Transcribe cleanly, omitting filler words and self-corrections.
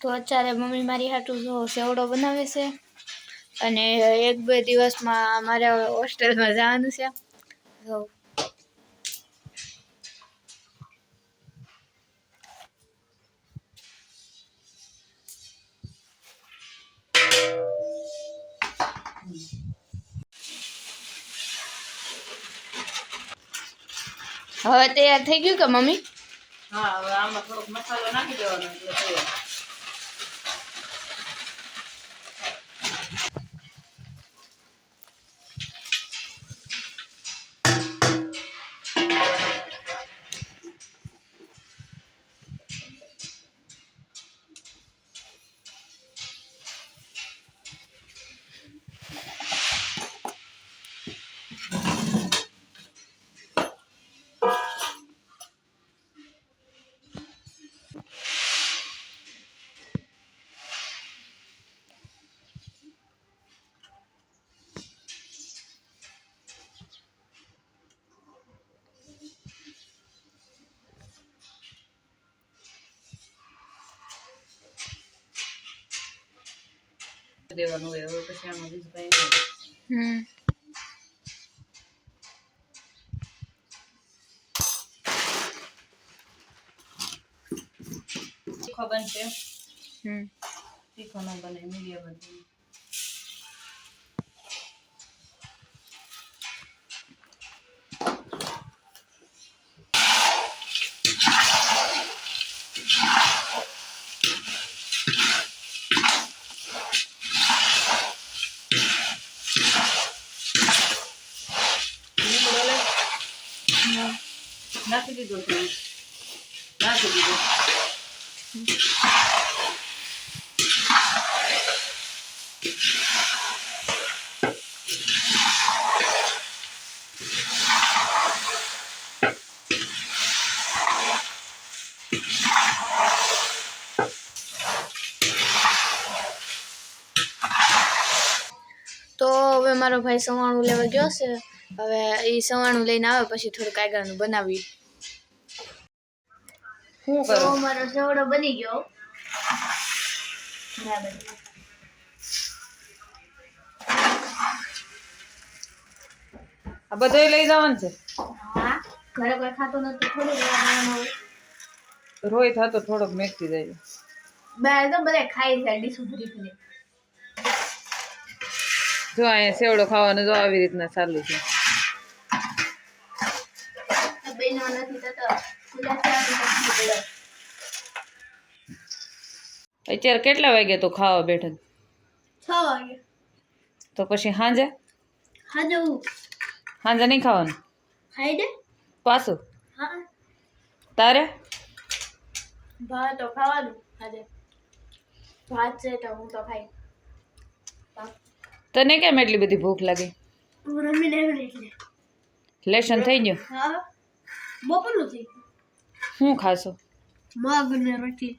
તો અત્યારે મમ્મી મારી હાટું જો સેવડો બનાવે છે અને 1-2 દિવસમાં મારે હોસ્ટેલમાં જવાનું છે. તો હવે તૈયાર થઈ ગયું કે મમ્મી? હા, હવે આમાં થોડોક મસાલો નાખી દેવાનો એટલે તૈયાર. દેવાનું હોય હવે પછી આમાં બીજું કઈ નહીં. તીખો બનશે. તીખો ન બને, મીડિયમ બને. નાખી દીધો છે. નાખી દીધો. તો હવે મારો ભાઈ સવાણું લેવા ગયો છે. હવે એ સવાણું લઈને આવે પછી થોડુંક આગળનું બનાવી. શું કરો? તો મારો સેવડો બની ગયો. આ બધું લઈ જવાનું છે. હા, ઘરે કોઈ ખાતો નથી થોડું લેવાનું હોય. રોય થતો થોડોક મેકતી જાય. બહાર તો બધા ખાઈ જાય ડીશ ભરી ભરી. જો અહીંયા સેવડો ખાવાનું જો આવી રીતના ચાલુ છે. બેનો નથી થતો. અત્યારે કેટલા વાગે તો ખાવા બેઠા? 6 વાગે. તો પછી સાંજે? હાજુ સાંજે નહીં ખાવાનું? ખાઈ દે. પાછું? હા. તારે? ભાત તો ખાવાનું. હાજે ભાત છે તો હું તો ખાઈ. તને કેમ એટલી બધી ભૂખ લાગી? રમીને એટલે લેશન થઈ ગયું? હા, બપોરનું થઈ ગયું. શું ખાશો? મગ ને રોટી.